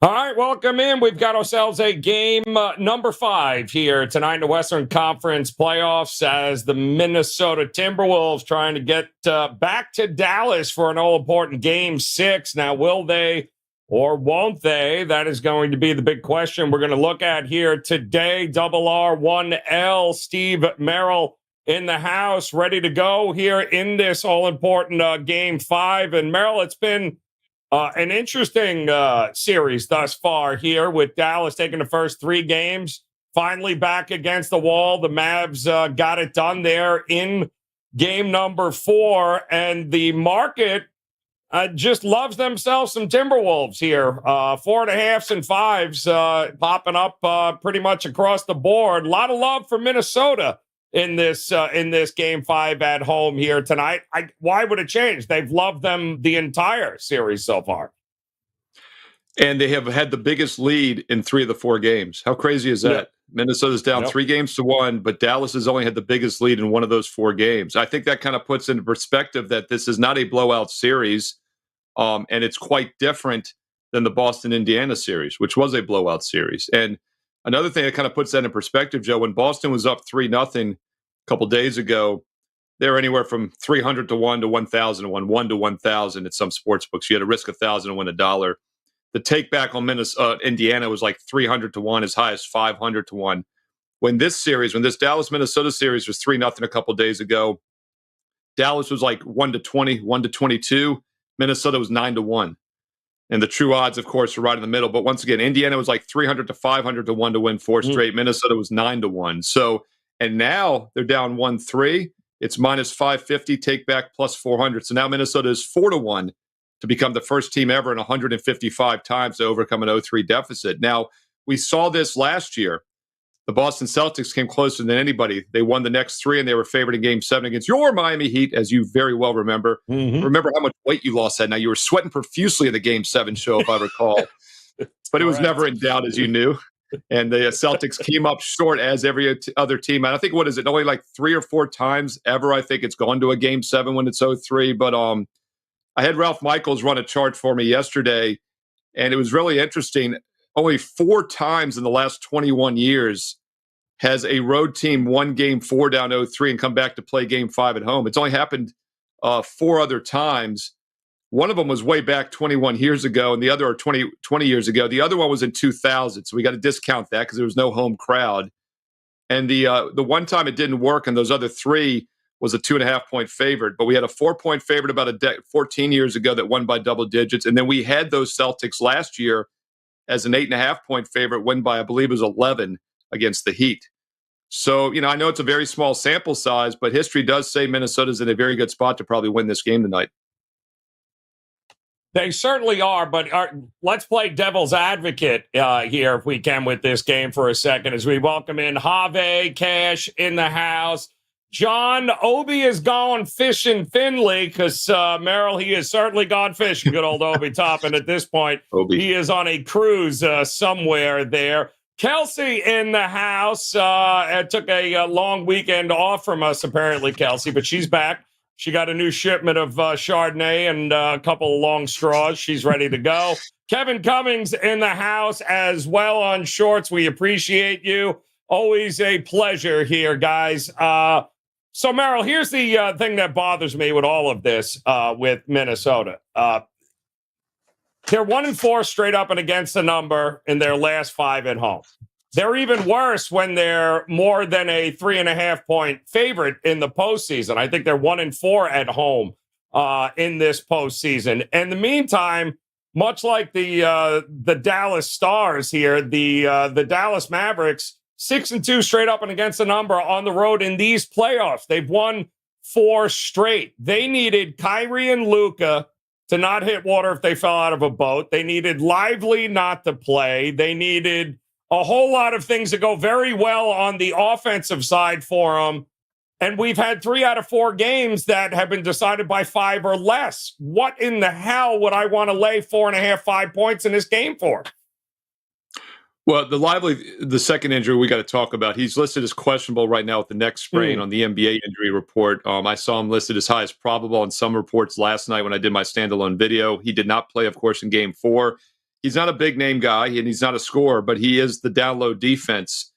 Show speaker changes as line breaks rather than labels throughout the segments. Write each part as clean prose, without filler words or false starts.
All right, welcome in. We've got ourselves a game number 5 here tonight in the Western Conference playoffs as the Minnesota Timberwolves trying to get back to Dallas for an all-important Game 6. Now, will they or won't they? That is going to be the big question we're going to look at here today. Double R1L, Steve Merril in the house, ready to go here in this all-important Game 5. And Merril, it's been an interesting series thus far here with Dallas taking the first 3 games, finally back against the wall. The Mavs got it done there in game number 4, and the market just loves themselves some Timberwolves here. 4.5s and 5s popping up pretty much across the board. A lot of love for Minnesota in this Game 5 at home here tonight. Why would it change? They've loved them the entire series so far.
And they have had the biggest lead in 3 of the 4 games. How crazy is that? Yep. Minnesota's down 3 games to 1, but Dallas has only had the biggest lead in 1 of those 4 games. I think that kind of puts into perspective that this is not a blowout series, and it's quite different than the Boston-Indiana series, which was a blowout series. And another thing that kind of puts that in perspective, Joe, when Boston was up 3-0 a couple days ago, they were anywhere from 300 to 1 to 1,000 to 1, 1 to 1,000 at some sports books. You had to risk 1,000 to win $1. The take back on Indiana was like 300 to 1, as high as 500 to 1. When this Dallas-Minnesota series was 3-0 a couple days ago, Dallas was like 1 to 20, 1 to 22. Minnesota was 9 to 1. And the true odds, of course, are right in the middle. But once again, Indiana was like 300 to 500 to 1 to win 4 straight. Minnesota was 9 to 1. So, and now they're down 1-3. It's minus 550, take back plus 400. So now Minnesota is 4 to 1 to become the first team ever in 155 times to overcome an 0-3 deficit. Now, we saw this last year. The Boston Celtics came closer than anybody. They won the next 3, and they were favored in Game 7 against your Miami Heat, as you very well remember. Remember how much weight you lost that night. You were sweating profusely in the Game 7 show, if I recall. But it was never in doubt, as you knew. And the Celtics came up short as every other team. And I think, only like 3 or 4 times ever, I think it's gone to a Game 7 when it's 0-3. But I had Ralph Michaels run a chart for me yesterday, and it was really interesting. Only 4 times in the last 21 years has a road team won Game 4 down 0-3 and come back to play Game 5 at home. It's only happened 4 other times. One of them was way back 21 years ago, and the other 20 years ago. The other one was in 2000, so we got to discount that because there was no home crowd. And the one time it didn't work, and those other 3 was a 2.5-point favorite. But we had a 4-point favorite about 14 years ago that won by double digits. And then we had those Celtics last year as an 8.5-point favorite, win by, I believe it was 11 against the Heat. So, I know it's a very small sample size, but history does say Minnesota's in a very good spot to probably win this game tonight.
They certainly are, but let's play devil's advocate here, if we can, with this game for a second as we welcome in Have Cash in the house. John, Obi is gone fishing Finley because Merril, he has certainly gone fishing. Good old Obi Toppin at this point. He is on a cruise somewhere there. Kelsey in the house took a long weekend off from us, apparently, Kelsey, but she's back. She got a new shipment of Chardonnay and a couple of long straws. She's ready to go. Kevin Cummings in the house as well on shorts. We appreciate you. Always a pleasure here, guys. So, Merril, here's the thing that bothers me with all of this with Minnesota. They're 1-4 straight up and against the number in their last 5 at home. They're even worse when they're more than a 3.5-point favorite in the postseason. I think they're 1-4 at home in this postseason. In the meantime, much like the Dallas Stars here, the Dallas Mavericks, 6-2 straight up and against the number on the road in these playoffs. They've won 4 straight. They needed Kyrie and Luka to not hit water if they fell out of a boat. They needed Lively not to play. They needed a whole lot of things to go very well on the offensive side for them. And we've had 3 out of 4 games that have been decided by 5 or less. What in the hell would I want to lay 4.5, 5 points in this game for?
Well, the second injury we got to talk about. He's listed as questionable right now with the neck sprain on the NBA injury report. I saw him listed as high as probable on some reports last night when I did my standalone video. He did not play, of course, in Game 4. he's not a big name guy and he's not a scorer, but he is the down low defense.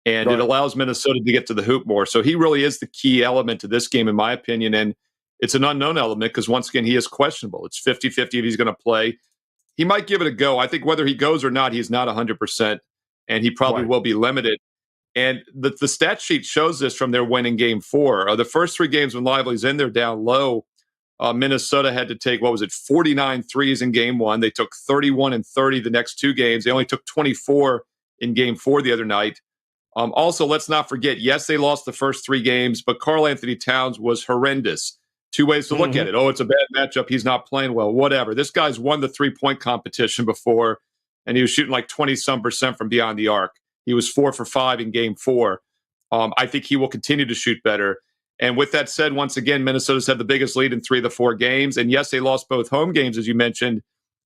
And
Right.
it allows Minnesota to get to the hoop more. So he really is the key element to this game, in my opinion. And it's an unknown element because, once again, he is questionable. It's 50-50 if he's going to play. He might give it a go. I think whether he goes or not, he's not 100%, and he probably
Right.
will be limited. And the stat sheet shows this from their win in game 4. The first 3 games when Lively's in there down low, Minnesota had to take, 49 threes in game 1. They took 31 and 30 the next 2 games. They only took 24 in game 4 the other night. Also, let's not forget, yes, they lost the first 3 games, but Karl Anthony Towns was horrendous. 2 ways to look at it. Oh, it's a bad matchup. He's not playing well. Whatever. This guy's won the 3-point competition before, and he was shooting like 20-some% from beyond the arc. He was 4 for 5 in game 4. I think he will continue to shoot better. And with that said, once again, Minnesota's had the biggest lead in 3 of the 4 games. And yes, they lost both home games, as you mentioned,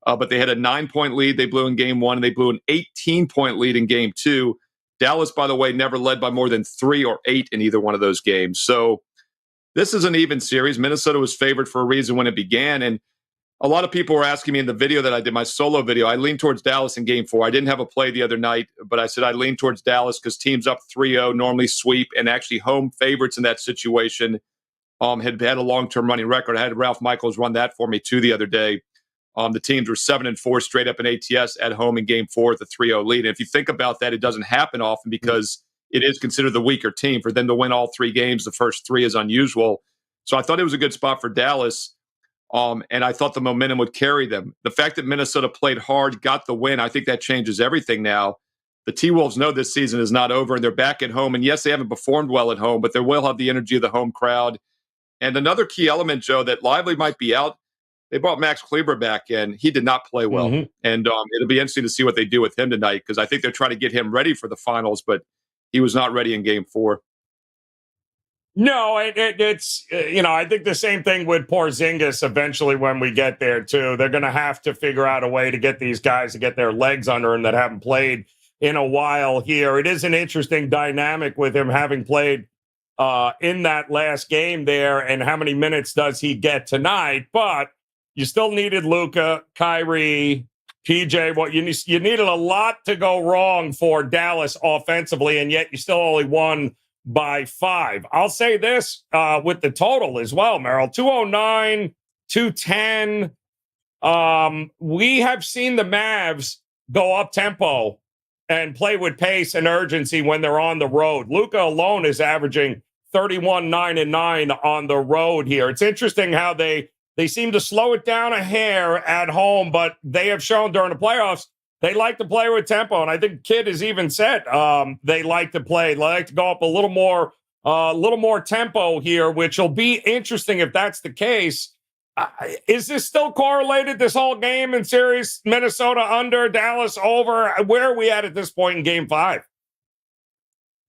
but they had a 9-point lead they blew in game 1, and they blew an 18-point lead in game 2. Dallas, by the way, never led by more than 3 or 8 in either one of those games. So this is an even series. Minnesota was favored for a reason when it began. And a lot of people were asking me in the video that I did, my solo video, I leaned towards Dallas in game 4. I didn't have a play the other night, but I said I leaned towards Dallas because teams up 3-0 normally sweep, and actually home favorites in that situation had a long-term running record. I had Ralph Michaels run that for me too the other day. The teams were 7-4 straight up in ATS at home in game 4 with a 3-0 lead. And if you think about that, it doesn't happen often because it is considered the weaker team. For them to win all 3 games, the first 3 is unusual. So I thought it was a good spot for Dallas. And I thought the momentum would carry them. The fact that Minnesota played hard, got the win, I think that changes everything now. The T-Wolves know this season is not over, and they're back at home. And yes, they haven't performed well at home, but they will have the energy of the home crowd. And another key element, Joe, that Lively might be out. They brought Max Kleber back in. He did not play well.
Mm-hmm.
And it'll be interesting to see what they do with him tonight, because I think they're trying to get him ready for the finals, but he was not ready in game 4.
No, it's, I think the same thing with Porzingis eventually when we get there, too. They're going to have to figure out a way to get these guys to get their legs under them that haven't played in a while here. It is an interesting dynamic with him having played in that last game there, and how many minutes does he get tonight? But you still needed Luka, Kyrie, PJ. You needed a lot to go wrong for Dallas offensively, and yet you still only won by 5. I'll say this with the total as well, Merril. 209, 210. We have seen the Mavs go up tempo and play with pace and urgency when they're on the road. Luka alone is averaging 31, 9, and 9 on the road here. It's interesting how they seem to slow it down a hair at home, but they have shown during the playoffs they like to play with tempo. And I think Kidd has even said they like to go up a little more tempo here, which will be interesting if that's the case. Is this still correlated, this whole game and series? Minnesota under, Dallas over? Where are we at this point in game 5?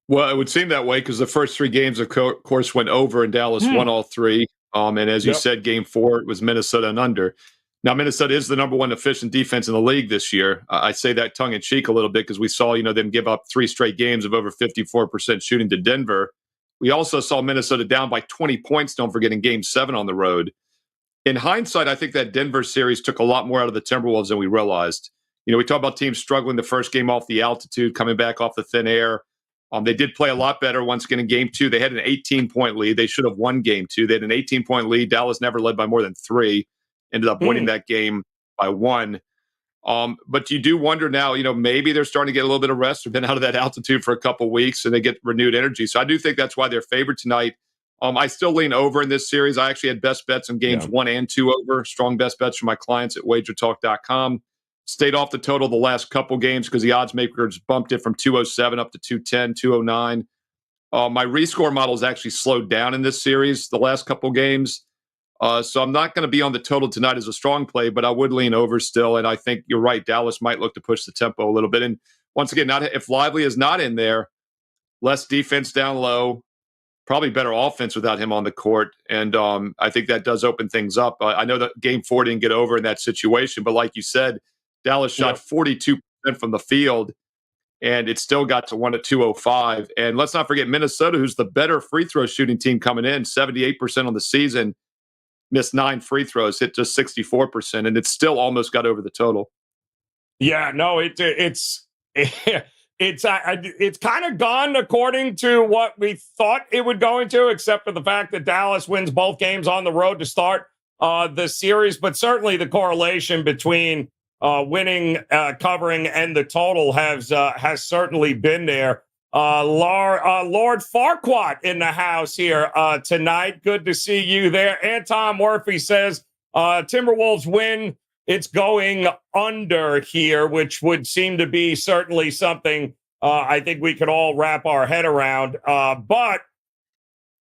Well, it would seem that way because the first 3 games, of course, went over, and Dallas won all 3. And as you said, game 4, it was Minnesota and under. Now, Minnesota is the number 1 efficient defense in the league this year. I say that tongue-in-cheek a little bit because we saw, them give up 3 straight games of over 54% shooting to Denver. We also saw Minnesota down by 20 points, don't forget, in game 7 on the road. In hindsight, I think that Denver series took a lot more out of the Timberwolves than we realized. We talk about teams struggling the first game off the altitude, coming back off the thin air. They did play a lot better once again in game 2. They had an 18-point lead. They should have won game 2. They had an 18-point lead. Dallas never led by more than 3. Ended up winning that game by 1. But you do wonder now, maybe they're starting to get a little bit of rest. They've been out of that altitude for a couple weeks, and they get renewed energy. So I do think that's why they're favored tonight. I still lean over in this series. I actually had best bets in games 1 and 2 over. Strong best bets for my clients at WagerTalk.com. Stayed off the total the last couple games because the odds makers bumped it from 207 up to 210, 209. My rescore model has actually slowed down in this series the last couple games. So I'm not going to be on the total tonight as a strong play, but I would lean over still. And I think you're right. Dallas might look to push the tempo a little bit. And once again, if Lively is not in there, less defense down low, probably better offense without him on the court. And I think that does open things up. I know that game 4 didn't get over in that situation, but like you said, Dallas shot 42% from the field, and it still got to 1 at 205. And let's not forget Minnesota, who's the better free throw shooting team coming in, 78% on the season, missed 9 free throws, hit just 64%, and it still almost got over the total.
Yeah, no, it's it's kind of gone according to what we thought it would go into, except for the fact that Dallas wins both games on the road to start the series. But certainly the correlation between winning, covering, and the total has certainly been there. Lord Farquaad in the house here tonight. Good to see you there. And Tom Murphy says Timberwolves win. It's going under here, which would seem to be certainly something I think we could all wrap our head around. But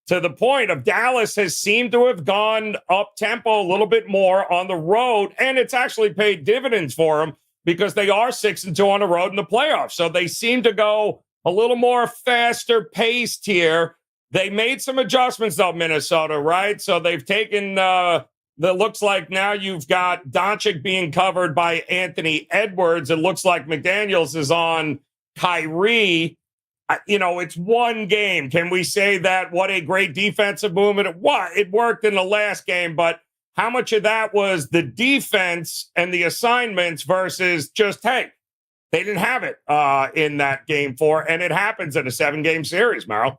to the point of Dallas has seemed to have gone up tempo a little bit more on the road, and it's actually paid dividends for them because they are 6-2 on the road in the playoffs. So they seem to go a little more faster paced here. They made some adjustments, though, Minnesota, right? So they've taken that looks like now you've got Doncic being covered by Anthony Edwards. It looks like McDaniels is on Kyrie. It's one game. Can we say that what a great defensive movement? It worked in the last game, but how much of that was the defense and the assignments versus just, hey, they didn't have it in that game 4, and it happens in a 7-game series, Merril.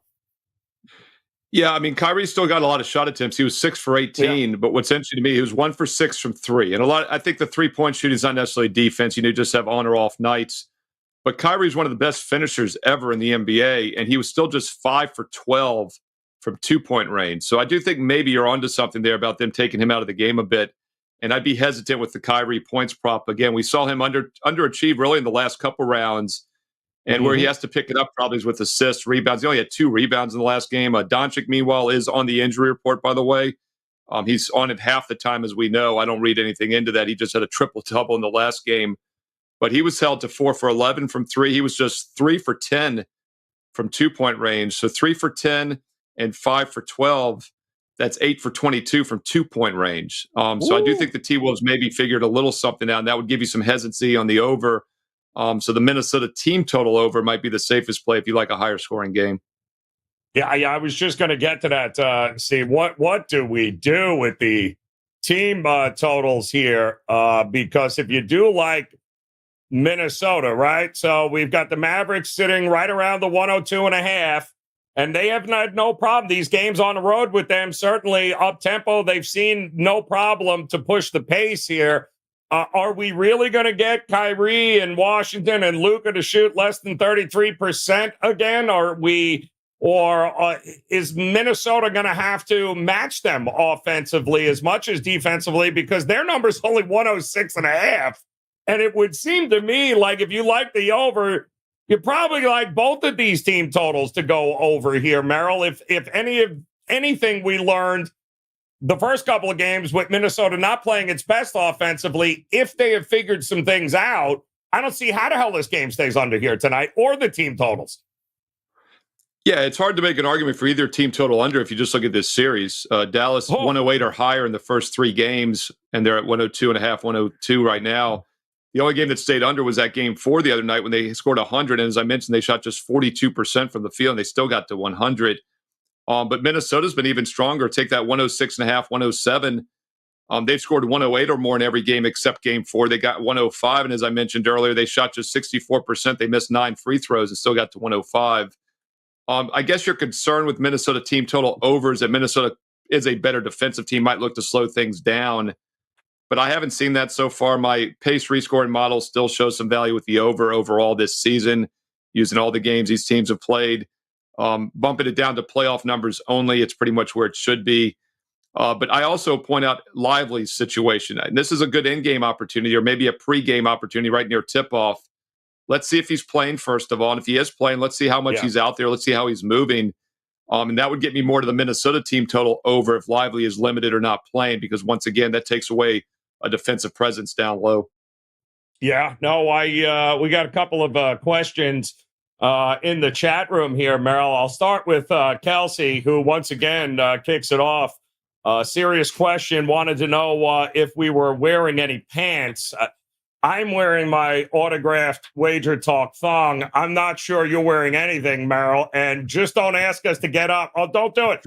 Yeah, I mean, Kyrie still got a lot of shot attempts. He was 6 for 18, but what's interesting to me, he was 1 for 6 from 3. And I think the 3-point shooting is not necessarily defense. You just have on or off nights. But Kyrie's one of the best finishers ever in the NBA, and he was still just 5 for 12 from 2-point range. So I do think maybe you're onto something there about them taking him out of the game a bit. And I'd be hesitant with the Kyrie points prop. Again, we saw him underachieve really in the last couple rounds. And where he has to pick it up probably is with assists, rebounds. He only had 2 rebounds in the last game. Doncic, meanwhile, is on the injury report, by the way. He's on it half the time, as we know. I don't read anything into that. He just had a triple-double in the last game. But he was held to 4 for 11 from 3. He was just 3 for 10 from 2-point range. So 3 for 10 and 5 for 12. That's 8 for 22 from 2-point range. So I do think the T-Wolves maybe figured a little something out, and that would give you some hesitancy on the over. So the Minnesota team total over might be the safest play if you like a higher scoring game.
Yeah, I was just going to get to that. See, what do we do with the team totals here? Because if you do like Minnesota, right? So we've got the Mavericks sitting right around the 102.5, and they have had no problem. These games on the road with them, certainly up tempo. They've seen no problem to push the pace here. Are we really going to get Kyrie and Washington and Luka to shoot less than 33% again? Or is Minnesota going to have to match them offensively as much as defensively? Because their number's only 106.5. And it would seem to me like if you like the over, you probably like both of these team totals to go over here, Merril. If anything we learned the first couple of games with Minnesota not playing its best offensively, if they have figured some things out, I don't see how the hell this game stays under here tonight or the team totals.
Yeah, it's hard to make an argument for either team total under if you just look at this series. Dallas 108 or higher in the first 3 games, and they're at 102.5, 102 right now. The only game that stayed under was that game 4 the other night when they scored 100. And as I mentioned, they shot just 42% from the field, and they still got to 100. But Minnesota's been even stronger. Take that 106.5, 107. They've scored 108 or more in every game except game 4. They got 105. And as I mentioned earlier, they shot just 64%. They missed 9 free throws and still got to 105. I guess your concern with Minnesota team total over is that Minnesota is a better defensive team, might look to slow things down. But I haven't seen that so far. My pace rescoring model still shows some value with the over overall this season, using all the games these teams have played. Bumping it down to playoff numbers only, it's pretty much where it should be. But I also point out Lively's situation. And this is a good in-game opportunity or maybe a pre-game opportunity right near tip-off. Let's see if he's playing, first of all. And if he is playing, let's see how much he's out there. Let's see how he's moving. And that would get me more to the Minnesota team total over if Lively is limited or not playing, because once again, that takes away a defensive presence down low.
Yeah, no, we got a couple of questions in the chat room here, Merril. I'll start with Kelsey, who once again kicks it off. Serious question, wanted to know if we were wearing any pants. I'm wearing my autographed WagerTalk thong. I'm not sure you're wearing anything, Merril, and just don't ask us to get up. Oh, don't do it.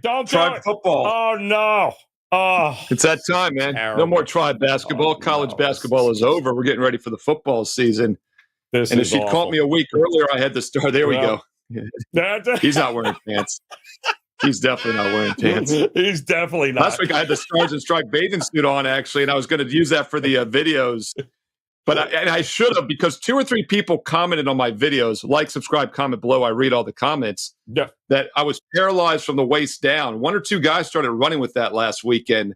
Don't do it.
Football.
Oh, no. Oh,
It's that time, man. No more tribe basketball.
Oh,
College
no,
basketball is over. We're getting ready for the football season.
This
And if
is
she'd caught
awful.
me a week earlier, I had to start. There we go.
That's
He's not wearing pants. He's definitely not wearing pants.
He's definitely not.
Last week I had the Stars and Stripes bathing suit on, actually, and I was going to use that for the videos. But I should have, because 2 or 3 people commented on my videos, like, subscribe, comment below. I read all the comments.
Yeah.
That I was paralyzed from the waist down. 1 or 2 guys started running with that last weekend.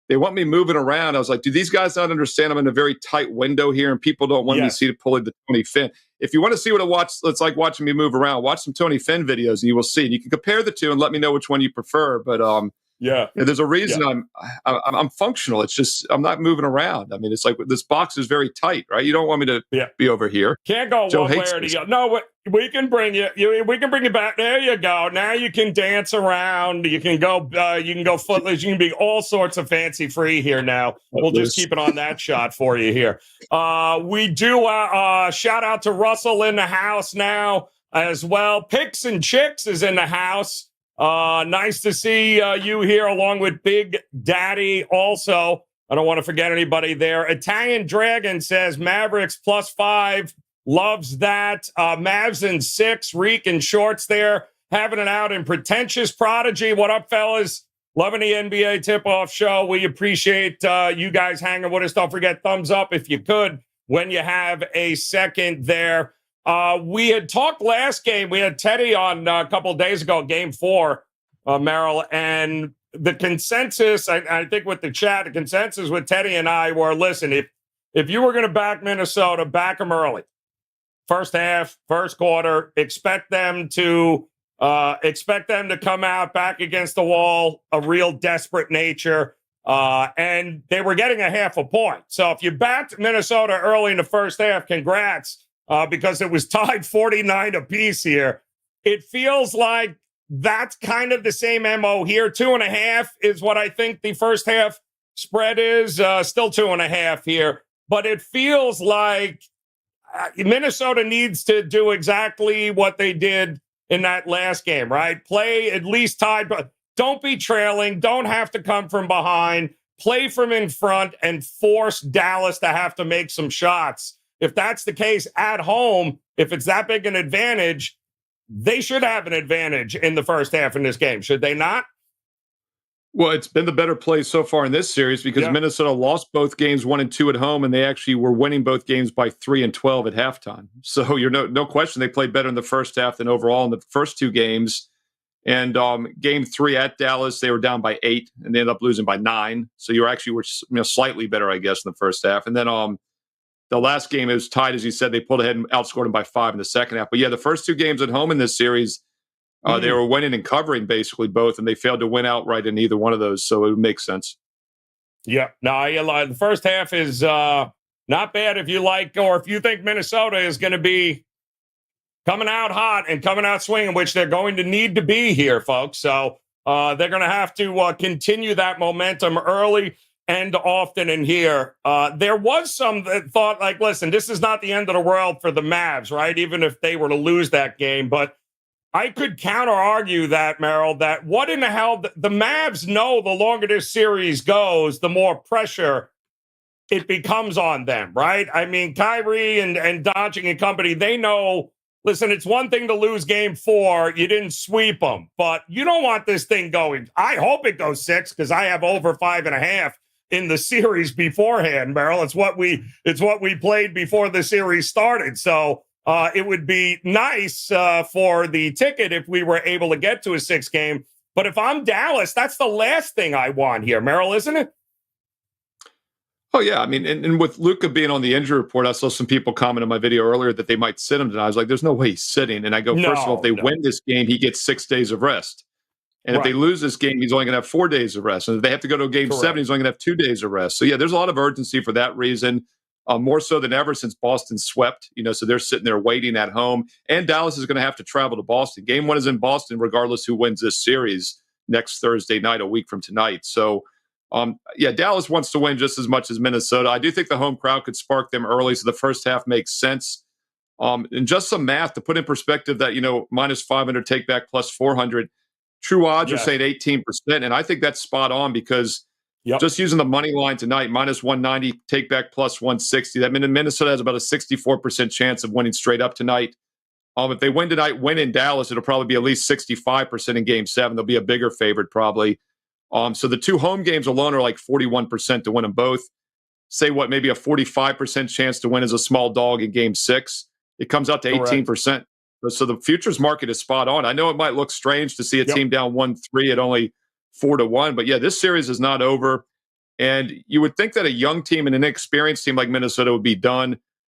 They want me moving around. I was like, do these guys not understand I'm in a very tight window here and people don't want me to see pulling the Tony Finn? If you want to see what it's like watching me move around, watch some Tony Finn videos and you will see. And you can compare the two and let me know which one you prefer. But there's a reason I'm functional. It's just I'm not moving around. I mean, it's like this box is very tight, right? You don't want me to be over here.
Can't go
Joe
one way or the other. No, we can bring you. We can bring you back. There you go. Now you can dance around. You can go. You can go footless. You can be all sorts of fancy free here. Now we'll just keep it on that shot for you here. We do shout out to Russell in the house now as well. Picks and Chicks is in the house. Nice to see you here along with Big Daddy also. I don't want to forget anybody there. Italian Dragon says Mavericks +5. Loves that. Mavs in 6. Reek and Shorts there. Having it out in Pretentious Prodigy. What up, fellas? Loving the NBA Tip-Off show. We appreciate you guys hanging with us. Don't forget, thumbs up if you could when you have a second there. We had talked last game. We had Teddy on a couple of days ago, game 4, Merril, and the consensus, I think with the chat, the consensus with Teddy and I were, listen, if you were going to back Minnesota, back them early. First half, first quarter, expect them to come out back against the wall, a real desperate nature, and they were getting a half a point. So if you backed Minnesota early in the first half, congrats. Because it was tied 49 apiece here. It feels like that's kind of the same MO here. 2.5 is what I think the first half spread is. Still 2.5 here. But it feels like Minnesota needs to do exactly what they did in that last game, right? Play at least tied, but don't be trailing. Don't have to come from behind. Play from in front and force Dallas to have to make some shots. If that's the case at home, if it's that big an advantage, they should have an advantage in the first half in this game, should they not?
Well, it's been the better play so far in this series because Minnesota lost both games 1 and 2 at home, and they actually were winning both games by 3 and 12 at halftime. So you're no question they played better in the first half than overall in the first 2 games. And game 3 at Dallas, they were down by 8, and they ended up losing by 9. So you were slightly better, I guess, in the first half. And then the last game is tied, as you said. They pulled ahead and outscored them by 5 in the second half. But the first 2 games at home in this series, they were winning and covering basically both, and they failed to win outright in either one of those. So it makes sense.
Yeah. No, the first half is not bad if you like, or if you think Minnesota is going to be coming out hot and coming out swinging, which they're going to need to be here, folks. So they're going to have to continue that momentum early and often in here. There was some that thought, like, listen, this is not the end of the world for the Mavs, right? Even if they were to lose that game. But I could counter argue that, Merril, that what in the hell, the Mavs know the longer this series goes, the more pressure it becomes on them, right? I mean, Kyrie and Doncic and company, they know, listen, it's one thing to lose game 4. You didn't sweep them, but you don't want this thing going. I hope it goes 6 because I have over 5.5 in the series beforehand, Merril. It's what we played before the series started. So it would be nice for the ticket if we were able to get to a 6 game. But if I'm Dallas, that's the last thing I want here, Merril, isn't it?
Oh, yeah. I mean, and with Luka being on the injury report, I saw some people comment on my video earlier that they might sit him tonight. I was like, there's no way he's sitting. And I go, first of all, if they win this game, he gets 6 days of rest. And if they lose this game, he's only going to have 4 days of rest. And if they have to go to a game 7, he's only going to have 2 days of rest. So, yeah, there's a lot of urgency for that reason, more so than ever since Boston swept. So they're sitting there waiting at home. And Dallas is going to have to travel to Boston. Game 1 is in Boston, regardless who wins this series next Thursday night, a week from tonight. So, Dallas wants to win just as much as Minnesota. I do think the home crowd could spark them early, so the first half makes sense. And just some math to put in perspective that, minus 500 take back plus 400. True odds are saying 18%, and I think that's spot on because
Yep.
Just using the money line tonight, minus 190, take back plus 160. That means Minnesota has about a 64% chance of winning straight up tonight. If they win tonight, win in Dallas, it'll probably be at least 65% in Game 7. They'll be a bigger favorite probably. So the two home games alone are like 41% to win them both. Say maybe a 45% chance to win as a small dog in Game 6. It comes out to 18%. So the futures market is spot on. I know it might look strange to see a team down 1-3 at only 4-1, but yeah, this series is not over. And you would think that a young team and an inexperienced team like Minnesota would be done.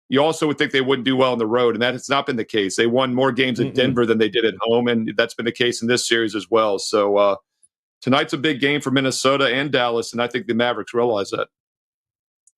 You also would think they wouldn't do well on the road, and that has not been the case. They won more games at Denver than they did at home, and that's been the case in this series as well. So tonight's a big game for Minnesota and Dallas, and I think the Mavericks realize that.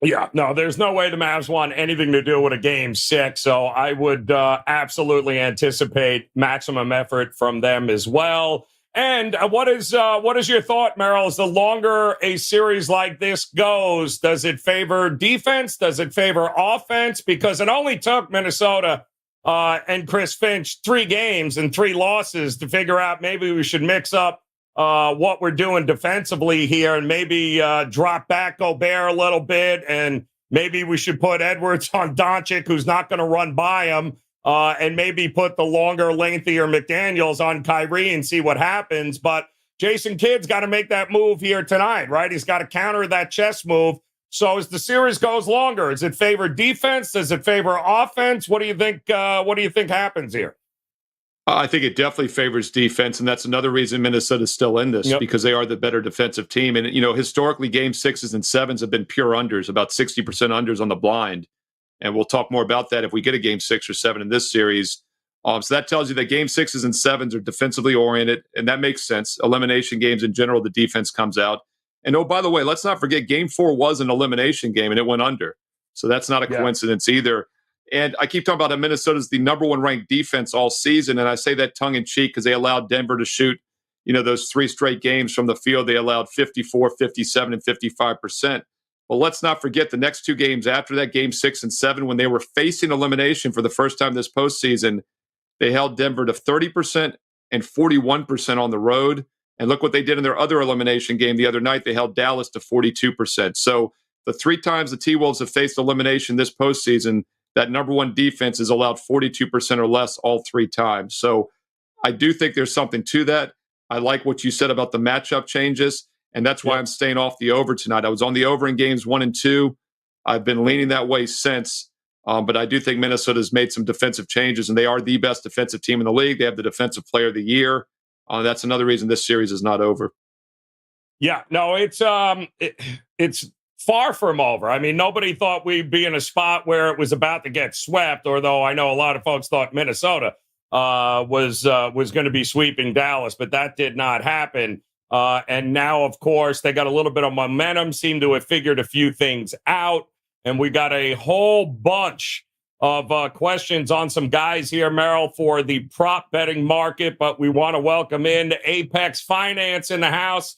Yeah, no, there's no way the Mavs want anything to do with a Game 6, so I would absolutely anticipate maximum effort from them as well. And what is your thought, Merril? Is the longer a series like this goes, does it favor defense? Does it favor offense? Because it only took Minnesota and Chris Finch 3 games and 3 losses to figure out maybe we should mix up what we're doing defensively here and maybe drop back Gobert a little bit, and maybe we should put Edwards on Doncic, who's not going to run by him, and maybe put the longer, lengthier McDaniels on Kyrie and see what happens. But Jason Kidd's got to make that move here tonight, right? He's got to counter that chess move. So as the series goes longer, does it favor defense? Does it favor offense? What do you think? What do you think happens here?
I think it definitely favors defense, and that's another reason Minnesota's still in this, because they are the better defensive team. And, historically, Game 6s and 7s have been pure unders, about 60% unders on the blind. And we'll talk more about that if we get a Game 6 or 7 in this series. So that tells you that Game 6s and 7s are defensively oriented, and that makes sense. Elimination games in general, the defense comes out. And, oh, by the way, let's not forget Game 4 was an elimination game, and it went under. So that's not a coincidence either. And I keep talking about how Minnesota's the number 1 ranked defense all season. And I say that tongue in cheek because they allowed Denver to shoot, those 3 straight games from the field. They allowed 54, 57, and 55%. Well, let's not forget the next 2 games after that, Game 6 and 7, when they were facing elimination for the first time this postseason, they held Denver to 30% and 41% on the road. And look what they did in their other elimination game the other night. They held Dallas to 42%. So the 3 times the T-Wolves have faced elimination this postseason, that number 1 defense is allowed 42% or less all 3 times. So I do think there's something to that. I like what you said about the matchup changes, and that's why I'm staying off the over tonight. I was on the over in games 1 and 2. I've been leaning that way since, but I do think Minnesota's made some defensive changes, and they are the best defensive team in the league. They have the Defensive Player of the Year. That's another reason this series is not over.
Yeah, no, it's far from over. I mean, nobody thought we'd be in a spot where it was about to get swept, although I know a lot of folks thought Minnesota was going to be sweeping Dallas, but that did not happen. And now, of course, they got a little bit of momentum, seem to have figured a few things out, and we got a whole bunch of questions on some guys here, Merril, for the prop betting market, but we want to welcome in Apex Finance in the house.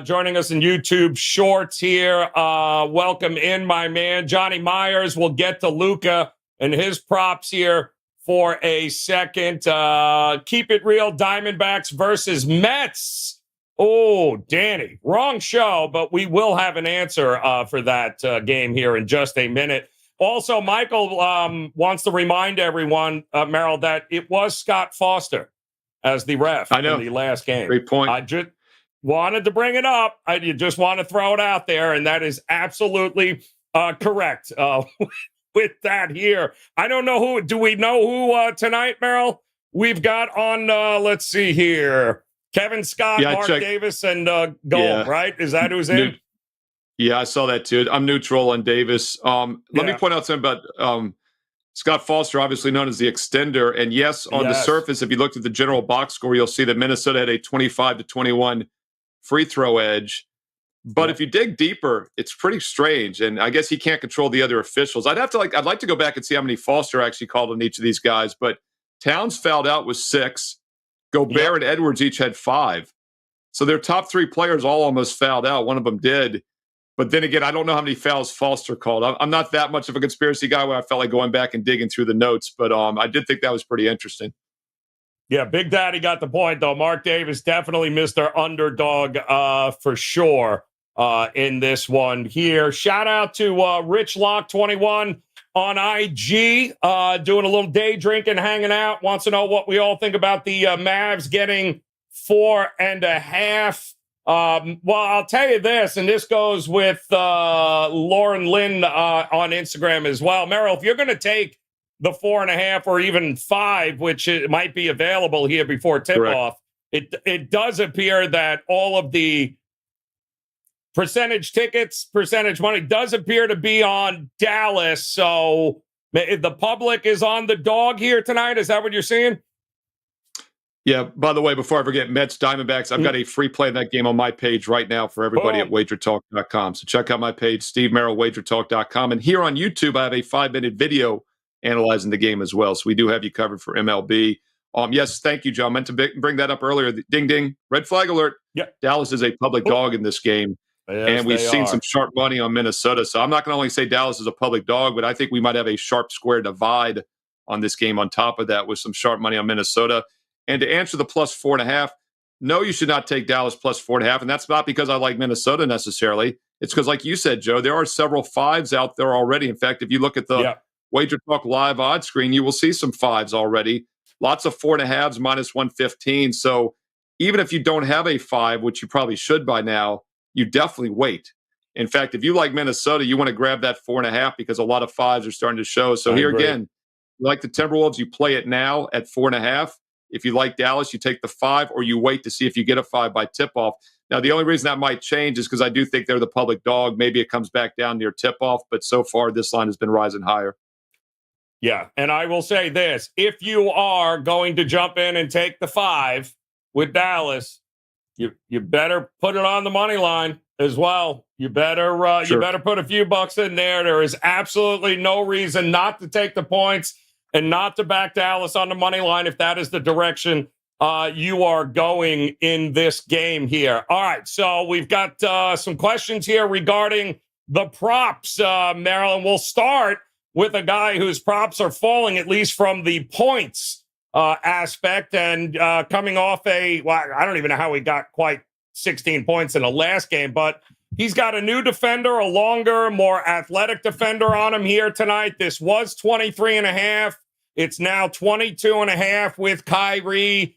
Joining us in YouTube Shorts here. Welcome in, my man, Johnny Myers. We'll get to Luka and his props here for a second. Keep it real, Diamondbacks versus Mets. Oh, Danny, wrong show, but we will have an answer for that game here in just a minute. Also, Michael wants to remind everyone, Merril, that it was Scott Foster as the ref in the last game.
Great point.
I just wanted to bring it up. You just want to throw it out there, and that is absolutely correct. With that here, I don't know who. Do we know who tonight, Merril? We've got on. Let's see here. Kevin Scott, Mark Davis, and Gold. Right? Is that who's in?
Yeah, I saw that too. I'm neutral on Davis. Let me point out something about Scott Foster, obviously known as the extender. And yes, on the surface, if you looked at the general box score, you'll see that Minnesota had a 25-21 free throw edge. But if you dig deeper, it's pretty strange. And I guess he can't control the other officials. I'd like to go back and see how many Foster actually called on each of these guys. But Towns fouled out with 6. Gobert and Edwards each had 5. So their top 3 players all almost fouled out. One of them did. But then again, I don't know how many fouls Foster called. I'm not that much of a conspiracy guy where I felt like going back and digging through the notes. But I did think that was pretty interesting.
Yeah, Big Daddy got the point, though. Mark Davis, definitely Mr. Underdog for sure. in this one here. Shout out to RichLock21 on IG, doing a little day drinking, hanging out. Wants to know what we all think about the Mavs getting 4.5. Well, I'll tell you this, and this goes with Lauren Lynn on Instagram as well. Merril, if you're going to take the 4.5 or even 5, which it might be available here before tip-off, it does appear that all of the percentage tickets, percentage money does appear to be on Dallas. So the public is on the dog here tonight. Is that what you're seeing?
Yeah, by the way, before I forget, Mets, Diamondbacks, I've got a free play in that game on my page right now for everybody at WagerTalk.com. So check out my page, Steve Merril, WagerTalk.com. And here on YouTube, I have a 5-minute video analyzing the game as well. So we do have you covered for MLB. Yes, thank you, John. I meant to bring that up earlier. Ding, ding. Red flag alert.
Yep.
Dallas is a public dog in this game.
Yes,
and we've seen some sharp money on Minnesota. So I'm not going to only say Dallas is a public dog, but I think we might have a sharp square divide on this game on top of that with some sharp money on Minnesota. And to answer the plus 4.5, no, you should not take Dallas plus 4.5. And that's not because I like Minnesota necessarily. It's because, like you said, Joe, there are several 5s out there already. In fact, if you look at the Wager Talk live odds screen, you will see some 5s already. Lots of 4.5s minus 115. So even if you don't have a 5, which you probably should by now, you definitely wait. In fact, if you like Minnesota, you want to grab that 4.5 because a lot of 5s are starting to show. So here again, you like the Timberwolves, you play it now at 4.5. If you like Dallas, you take the 5, or you wait to see if you get a 5 by tip-off. Now, the only reason that might change is because I do think they're the public dog. Maybe it comes back down near tip-off, but so far this line has been rising higher.
Yeah, and I will say this. If you are going to jump in and take the 5 with Dallas, you better put it on the money line as well. You better you better put a few bucks in there. There is absolutely no reason not to take the points and not to back Dallas on the money line if that is the direction you are going in this game here. All right, so we've got some questions here regarding the props, Merril, and we'll start with a guy whose props are falling, at least from the points aspect, and coming off I don't even know how he got quite 16 points in the last game, but he's got a new defender, a longer, more athletic defender on him here tonight. This was 23.5. It's now 22.5 with Kyrie.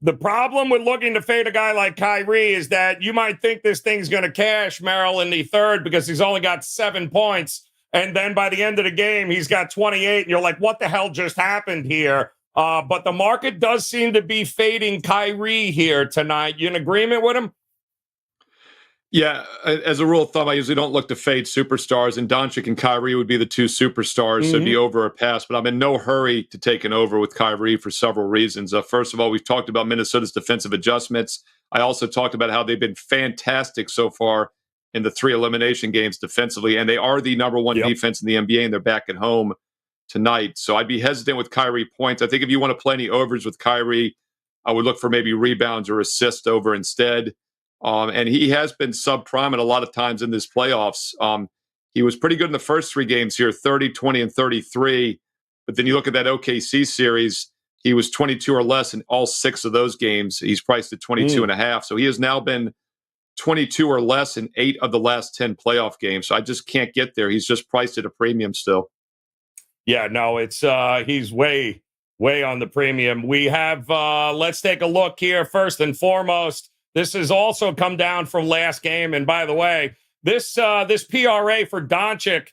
The problem with looking to fade a guy like Kyrie is that you might think this thing's going to cash, Merril, in the third because he's only got 7 points. And then by the end of the game, he's got 28. And you're like, what the hell just happened here? But the market does seem to be fading Kyrie here tonight. You in agreement with him?
Yeah, as a rule of thumb, I usually don't look to fade superstars, and Doncic and Kyrie would be the 2 superstars, so it'd be over or pass. But I'm in no hurry to take an over with Kyrie for several reasons. First of all, we've talked about Minnesota's defensive adjustments. I also talked about how they've been fantastic so far in the 3 elimination games defensively, and they are the number 1 defense in the NBA, and they're back at home tonight. So I'd be hesitant with Kyrie points. I think if you want to play any overs with Kyrie, I would look for maybe rebounds or assists over instead. And he has been subprime at a lot of times in this playoffs. He was pretty good in the first 3 games here, 30, 20, and 33. But then you look at that OKC series, he was 22 or less in all 6 of those games. He's priced at 22.5. So he has now been 22 or less in 8 of the last 10 playoff games. So I just can't get there. He's just priced at a premium still.
Yeah, no, it's he's way on the premium. We have, let's take a look here first and foremost. This has also come down from last game. And by the way, this PRA for Doncic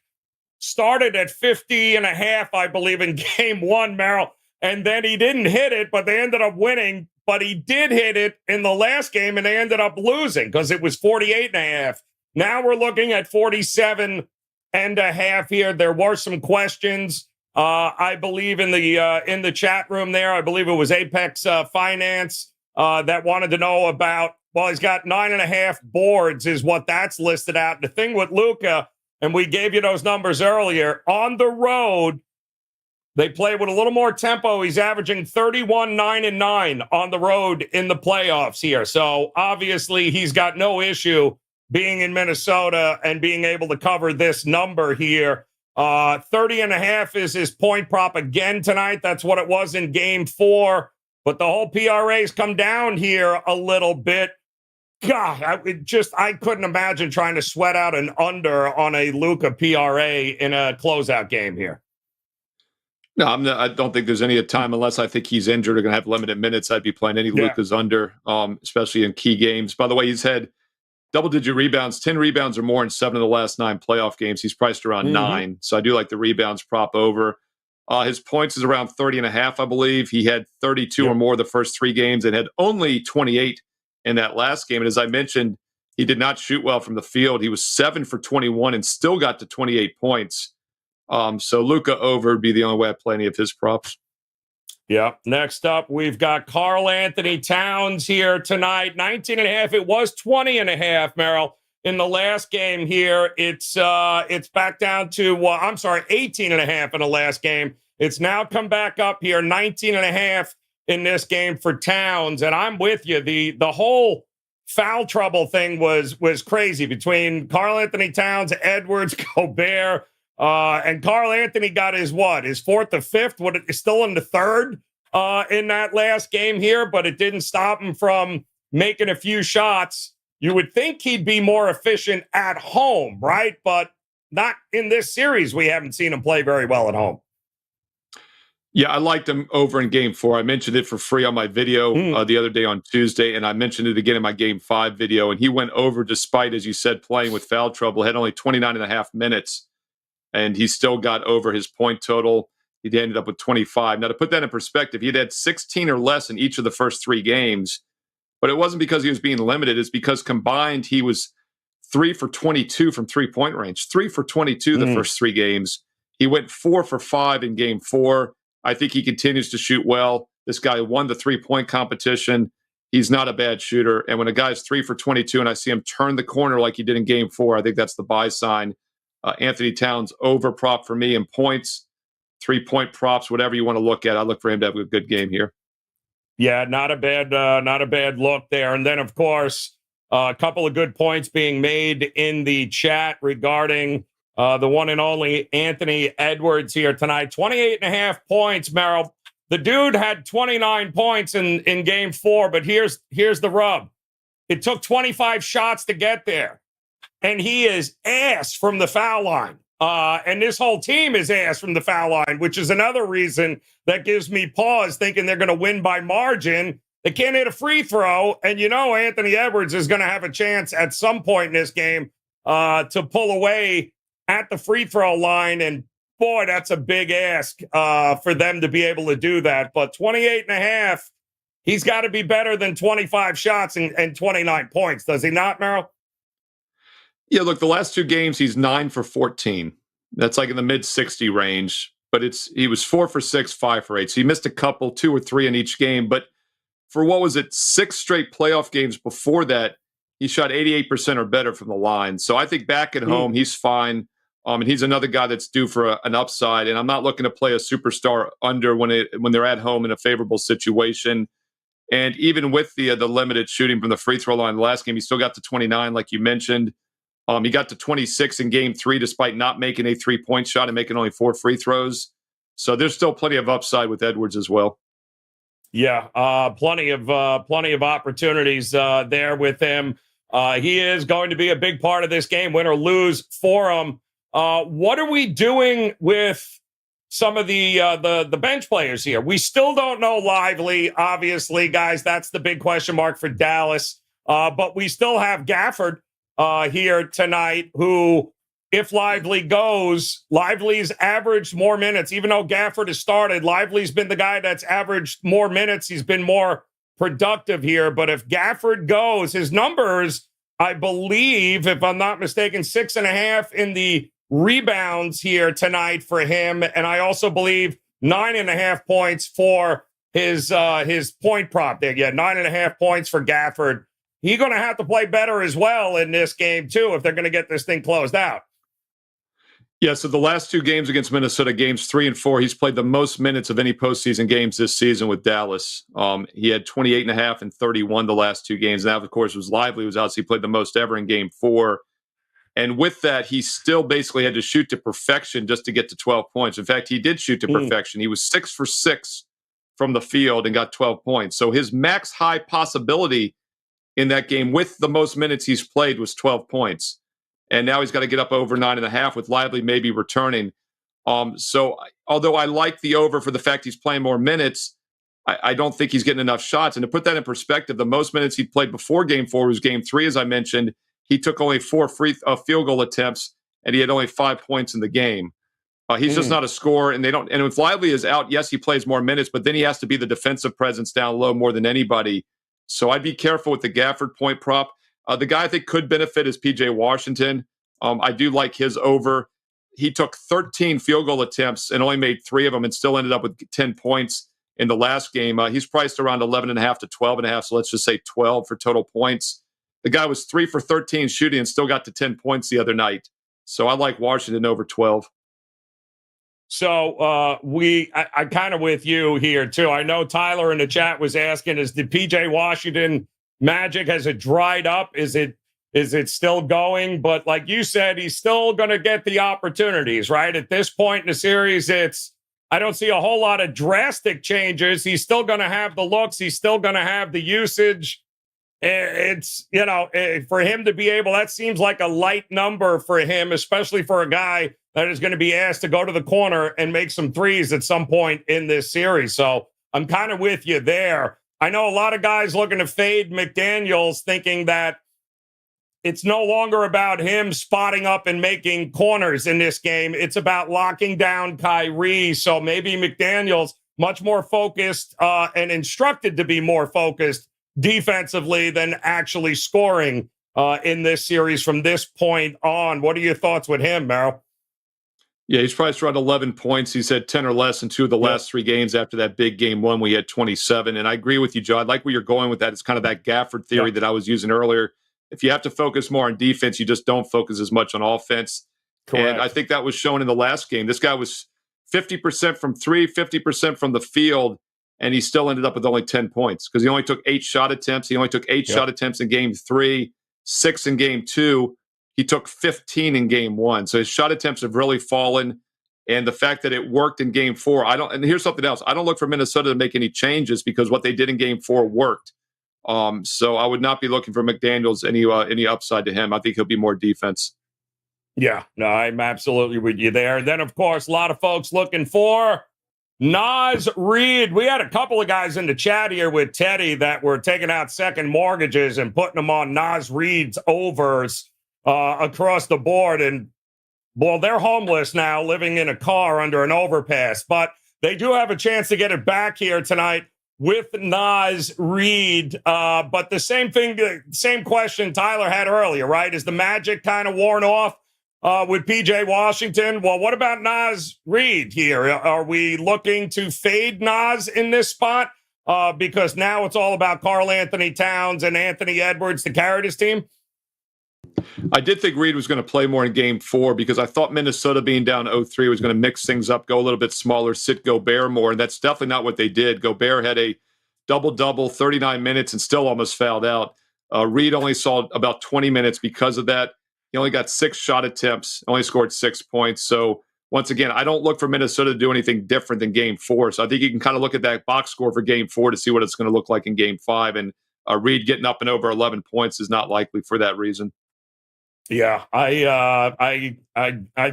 started at 50.5, I believe, in game 1, Merril. And then he didn't hit it, but they ended up winning. But he did hit it in the last game, and they ended up losing because it was 48.5. Now we're looking at 47.5 here. There were some questions, I believe, in the chat room there. I believe it was Apex Finance. That wanted to know about, well, he's got 9.5 boards is what that's listed out. The thing with Luka, and we gave you those numbers earlier, on the road, they play with a little more tempo. He's averaging 31, 9, and 9 on the road in the playoffs here. So obviously he's got no issue being in Minnesota and being able to cover this number here. 30.5 is his point prop again tonight. That's what it was in game 4. But the whole PRA's come down here a little bit. God, I couldn't imagine trying to sweat out an under on a Luka PRA in a closeout game here.
No, I don't think there's any time unless I think he's injured or going to have limited minutes. I'd be playing any Luka's under, especially in key games. By the way, he's had double-digit rebounds, 10 rebounds or more in 7 of the last 9 playoff games. He's priced around 9, so I do like the rebounds prop over. His points is around 30.5, I believe. He had 32 or more the first 3 games and had only 28 in that last game. And as I mentioned, he did not shoot well from the field. He was 7 for 21 and still got to 28 points. So Luka over would be the only way I play any of his props.
Yeah. Next up, we've got Karl Anthony Towns here tonight. 19.5. It was 20.5, Merril. In the last game here, it's back down to 18.5 in the last game. It's now come back up here, 19.5 in this game for Towns. And I'm with you. The whole foul trouble thing was crazy between Karl Anthony Towns, Edwards, Gobert. And Karl Anthony got his 4th or 5th? What is still in the 3rd in that last game here, but it didn't stop him from making a few shots. You would think he'd be more efficient at home, right? But not in this series. We haven't seen him play very well at home.
Yeah, I liked him over in Game 4. I mentioned it for free on my video the other day on Tuesday, and I mentioned it again in my Game 5 video. And he went over despite, as you said, playing with foul trouble. Had only 29.5 minutes. And he still got over his point total. He ended up with 25. Now, to put that in perspective, he'd had 16 or less in each of the first 3 games. But it wasn't because he was being limited. It's because combined, he was 3 for 22 from three-point range. 3 for 22 the first 3 games. He went 4 for 5 in Game 4. I think he continues to shoot well. This guy won the three-point competition. He's not a bad shooter. And when a guy's 3 for 22 and I see him turn the corner like he did in Game 4, I think that's the buy sign. Anthony Towns over prop for me in points, 3-point props, whatever you want to look at. I look for him to have a good game here.
Yeah, not a bad look there. And then, of course, a couple of good points being made in the chat regarding the one and only Anthony Edwards here tonight. 28.5 points, Merril. The dude had 29 points in Game 4, but here's the rub. It took 25 shots to get there. And he is ass from the foul line. And this whole team is ass from the foul line, which is another reason that gives me pause thinking they're going to win by margin. They can't hit a free throw. And Anthony Edwards is going to have a chance at some point in this game to pull away at the free throw line. And boy, that's a big ask for them to be able to do that. But 28.5, he's got to be better than 25 shots and 29 points. Does he not, Merril?
Yeah, look, the last 2 games, he's 9 for 14. That's like in the mid-60 range. But he was 4 for 6, 5 for 8. So he missed a couple, 2 or 3 in each game. But for 6 straight playoff games before that, he shot 88% or better from the line. So I think back at home, he's fine. And he's another guy that's due for an upside. And I'm not looking to play a superstar under when they're at home in a favorable situation. And even with the limited shooting from the free throw line the last game, he still got to 29, like you mentioned. He got to 26 in Game 3 despite not making a 3-point shot and making only 4 free throws. So there's still plenty of upside with Edwards as well.
Yeah, plenty of opportunities there with him. He is going to be a big part of this game, win or lose for him. What are we doing with some of the bench players here? We still don't know Lively, obviously, guys. That's the big question mark for Dallas. But we still have Gafford here tonight, who, if Lively goes, Lively's averaged more minutes. Even though Gafford has started, Lively's been the guy that's averaged more minutes. He's been more productive here. But if Gafford goes, his numbers, I believe, if I'm not mistaken, 6.5 in the rebounds here tonight for him. And I also believe 9.5 points for his point prop there. Yeah, 9.5 points for Gafford. He's going to have to play better as well in this game, too, if they're going to get this thing closed out.
Yeah, so the last 2 games against Minnesota, games 3 and 4, he's played the most minutes of any postseason games this season with Dallas. He had 28.5 and 31 the last 2 games. Now, of course, was Lively was out, so he played the most ever in Game 4. And with that, he still basically had to shoot to perfection just to get to 12 points. In fact, he did shoot to perfection. He was 6 for 6 from the field and got 12 points. So his max high possibility in that game with the most minutes he's played was 12 points. And now he's got to get up over 9.5 with Lively maybe returning. So although I like the over for the fact he's playing more minutes, I don't think he's getting enough shots. And to put that in perspective, the most minutes he played before Game 4 was Game 3, as I mentioned. He took only 4 field goal attempts, and he had only 5 points in the game. He's just not a scorer, and they don't. And if Lively is out, yes, he plays more minutes, but then he has to be the defensive presence down low more than anybody. So I'd be careful with the Gafford point prop. The guy I think could benefit is PJ Washington. I do like his over. He took 13 field goal attempts and only made 3 of them, and still ended up with 10 points in the last game. He's priced around 11.5 to 12.5, so let's just say 12 for total points. The guy was 3 for 13 shooting and still got to 10 points the other night. So I like Washington over 12.
So I kind of with you here too. I know Tyler in the chat was asking, is the PJ Washington magic, has it dried up? Is it still going? But like you said, he's still going to get the opportunities, right? At this point in the series, I don't see a whole lot of drastic changes. He's still going to have the looks. He's still going to have the usage. It's, for him to be able, that seems like a light number for him, especially for a guy that is going to be asked to go to the corner and make some threes at some point in this series. So I'm kind of with you there. I know a lot of guys looking to fade McDaniels, thinking that it's no longer about him spotting up and making corners in this game. It's about locking down Kyrie. So maybe McDaniels much more focused and instructed to be more focused defensively than actually scoring in this series from this point on. What are your thoughts with him, Merril?
Yeah, he's priced around 11 points. He's had 10 or less in 2 of the last 3 games after that big game 1 we had 27. And I agree with you, Joe. I like where you're going with that. It's kind of that Gafford theory that I was using earlier. If you have to focus more on defense, you just don't focus as much on offense. Correct. And I think that was shown in the last game. This guy was 50% from 3, 50% from the field, and he still ended up with only 10 points because he only took 8 shot attempts. He only took 8 shot attempts in game 3, 6 in game 2. He took 15 in game 1. So his shot attempts have really fallen. And the fact that it worked in game 4, and here's something else. I don't look for Minnesota to make any changes because what they did in game 4 worked. So I would not be looking for McDaniels any upside to him. I think he'll be more defense.
Yeah, no, I'm absolutely with you there. And then, of course, a lot of folks looking for Naz Reid. We had a couple of guys in the chat here with Teddy that were taking out second mortgages and putting them on Naz Reid's overs across the board. And, well, they're homeless now, living in a car under an overpass. But they do have a chance to get it back here tonight with Naz Reid. But the same question Tyler had earlier, right? Is the magic kind of worn off with PJ Washington? Well, what about Naz Reid here? Are we looking to fade Naz in this spot? Because now it's all about Karl Anthony Towns and Anthony Edwards to carry this team?
I did think Reid was going to play more in game 4 because I thought Minnesota being down 0-3 was going to mix things up, go a little bit smaller, sit Gobert more, and that's definitely not what they did. Gobert had a double-double, 39 minutes, and still almost fouled out. Reid only saw about 20 minutes because of that. He only got 6 shot attempts, only scored 6 points. So, once again, I don't look for Minnesota to do anything different than game 4. So I think you can kind of look at that box score for game 4 to see what it's going to look like in game 5. And Reid getting up and over 11 points is not likely for that reason.
Yeah, I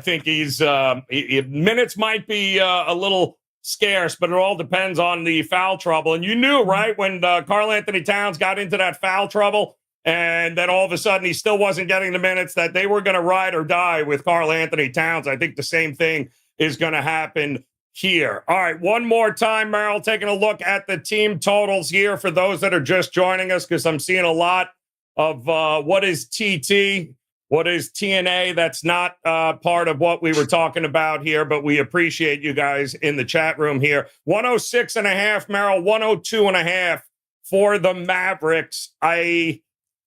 think he's minutes might be a little scarce, but it all depends on the foul trouble. And you knew, right, when Karl Anthony Towns got into that foul trouble, and then all of a sudden he still wasn't getting the minutes, that they were going to ride or die with Karl Anthony Towns. I think the same thing is going to happen here. All right, one more time, Merril, taking a look at the team totals here for those that are just joining us, because I'm seeing a lot of what is TT. What is TNA? That's not part of what we were talking about here, but we appreciate you guys in the chat room here. 106.5, Merril, 102.5 for the Mavericks.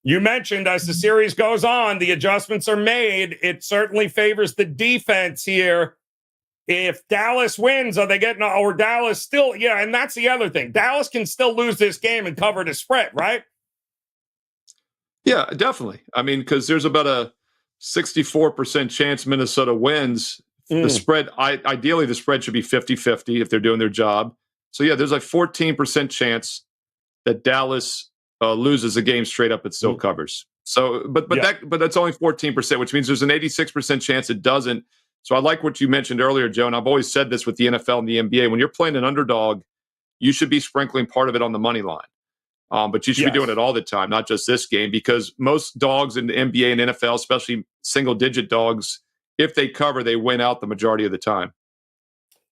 You mentioned as the series goes on, the adjustments are made. It certainly favors the defense here. If Dallas wins, are they getting, or Dallas still, yeah, and that's the other thing. Dallas can still lose this game and cover the spread, right?
Yeah, definitely. I mean, because there's about a 64% chance Minnesota wins. The spread, ideally, the spread should be 50-50 if they're doing their job. So, yeah, there's a 14% chance that Dallas loses a game straight up, it still covers. So, but that's only 14%, which means there's an 86% chance it doesn't. So I like what you mentioned earlier, Joe, and I've always said this with the NFL and the NBA. When you're playing an underdog, you should be sprinkling part of it on the money line. But you should be doing it all the time, not just this game, because most dogs in the NBA and NFL, especially single-digit dogs, if they cover, they win out the majority of the time.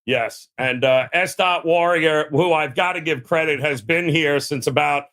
Yes, and S. Warrior, who I've got to give credit, has been here since about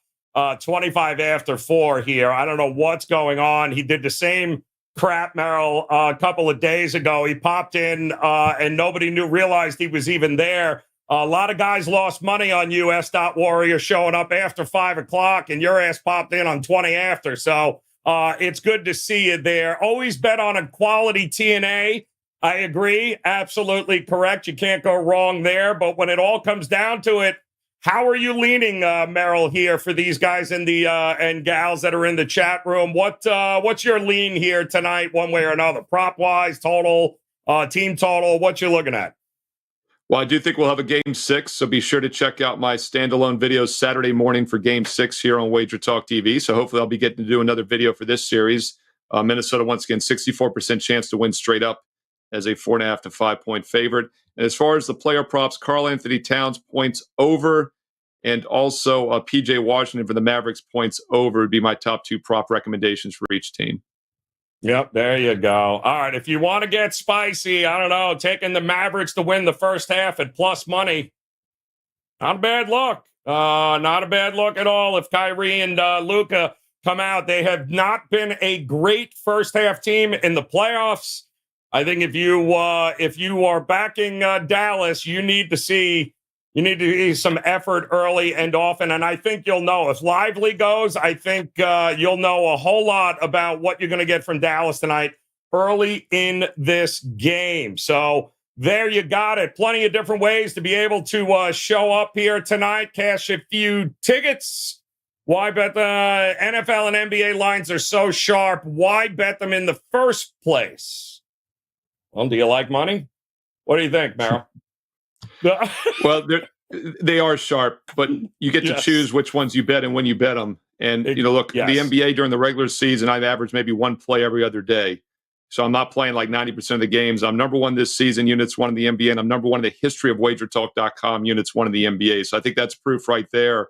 25 after 4 here. I don't know what's going on. He did the same crap, Merrill, a couple of days ago. He popped in and nobody realized he was even there. A lot of guys lost money on you, S. Warrior, showing up after 5 o'clock, and your ass popped in on 20 after. So it's good to see you there. Always bet on a quality TNA. I agree. Absolutely correct. You can't go wrong there. But when it all comes down to it, how are you leaning, Merrill, here for these guys in the and gals that are in the chat room? What's your lean here tonight, one way or another? Prop-wise, total, team total, what you looking at?
Well, I do think we'll have a Game 6, so be sure to check out my standalone videos Saturday morning for Game 6 here on WagerTalk TV. So hopefully I'll be getting to do another video for this series. Minnesota, once again, 64% chance to win straight up as a 4.5 to 5-point favorite. And as far as the player props, Karl Anthony Towns points over, and also P.J. Washington for the Mavericks points over would be my top 2 prop recommendations for each team.
Yep, there you go. All right, if you want to get spicy, I don't know, taking the Mavericks to win the first half at plus money, not a bad look. Not a bad look at all. If Kyrie and Luka come out, they have not been a great first half team in the playoffs. I think if you are backing Dallas, you need to see some effort early and often, and I think you'll know. If Lively goes, I think you'll know a whole lot about what you're going to get from Dallas tonight early in this game. So there you got it. Plenty of different ways to be able to show up here tonight, cash a few tickets. Why bet the NFL and NBA lines are so sharp? Why bet them in the first place? Well, do you like money? What do you think, Merrill?
Well, they are sharp, but you get to choose which ones you bet and when you bet them. And, look, the NBA during the regular season, I've averaged maybe one play every other day. So I'm not playing like 90% of the games. I'm number 1 this season, units 1 in the NBA, and I'm number 1 in the history of WagerTalk.com, units 1 in the NBA. So I think that's proof right there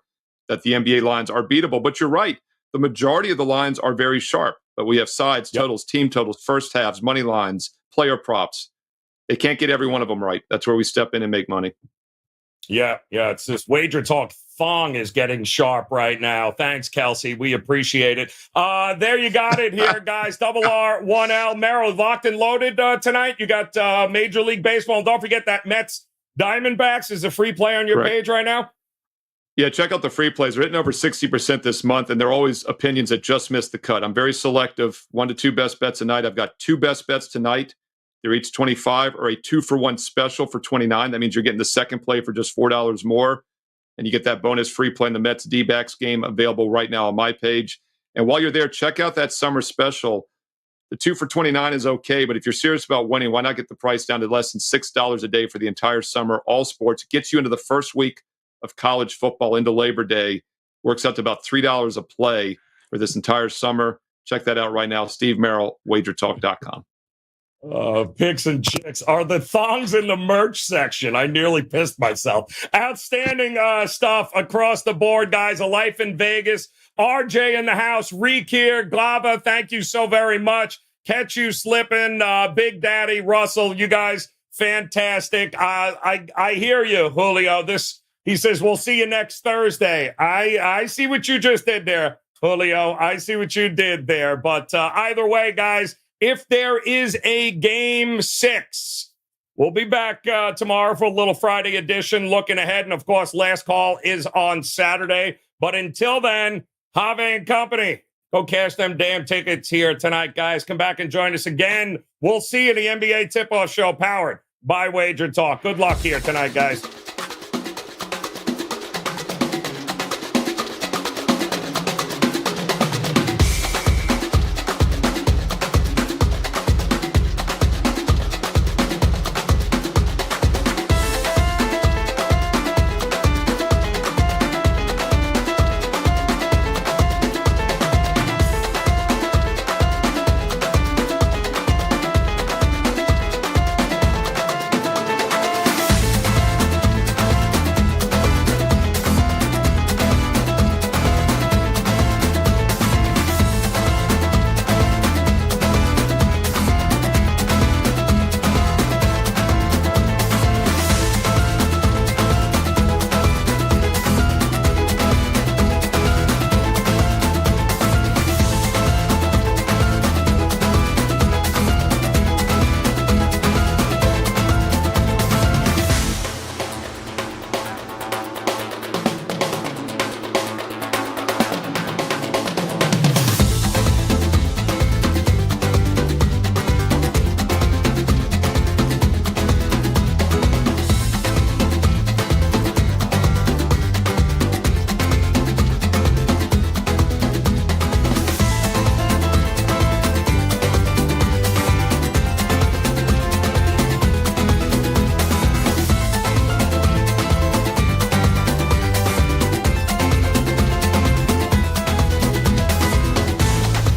that the NBA lines are beatable. But you're right. The majority of the lines are very sharp. But we have sides, totals, team totals, first halves, money lines, player props. They can't get every one of them right. That's where we step in and make money.
Yeah. It's this WagerTalk thong is getting sharp right now. Thanks, Kelsey. We appreciate it. There you got it here, guys. Double R, 1L. Merrill, locked and loaded tonight. You got Major League Baseball. And don't forget that Mets Diamondbacks is a free play on your page right now.
Yeah, check out the free plays. They're hitting over 60% this month, and they're always opinions that just missed the cut. I'm very selective. 1 to 2 best bets a night. I've got 2 best bets tonight. They're each 25 or a 2-for-1 special for 29. That means you're getting the second play for just $4 more. And you get that bonus free play in the Mets D-backs game available right now on my page. And while you're there, check out that summer special. The 2 for 29 is okay, but if you're serious about winning, why not get the price down to less than $6 a day for the entire summer? All sports. It gets you into the first week of college football into Labor Day. Works out to about $3 a play for this entire summer. Check that out right now. Steve Merril, WagerTalk.com.
Picks and chicks are the thongs in the merch section. I nearly pissed myself. Outstanding stuff across the board, guys. A life in Vegas. RJ in the house. Reek here. Glava, thank you so very much. Catch you slipping. Big Daddy Russell, you guys, fantastic. I hear you, Julio. He says, we'll see you next Thursday. I see what you just did there, Julio. I see what you did there. But either way, guys, if there is a Game 6, we'll be back tomorrow for a little Friday edition, looking ahead. And, of course, last call is on Saturday. But until then, Have and Company, go cash them damn tickets here tonight, guys. Come back and join us again. We'll see you at the NBA Tip-Off Show, powered by WagerTalk. Good luck here tonight, guys.